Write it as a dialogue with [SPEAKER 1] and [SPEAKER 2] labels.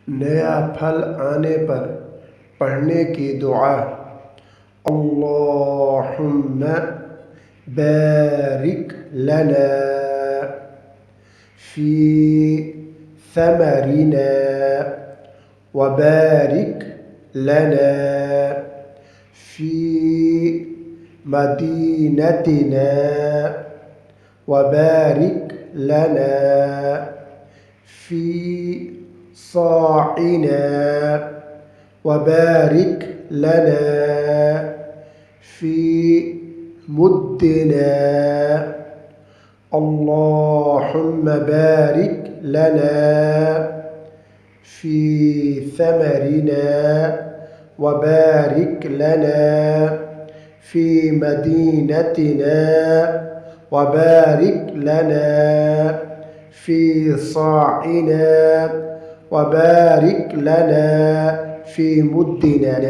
[SPEAKER 1] नया फल आने पर पढ़ने की दुआ। अल्लाहुम्मा बारिक लना फी समरिना व बारिक लना फी मदीनतिना व बारिक लना फी صاعنا وبارك لنا في مدنا. اللهم بارك لنا في ثمرنا وبارك لنا في مدينتنا وبارك لنا في صاعنا وبارك لنا في مدنا.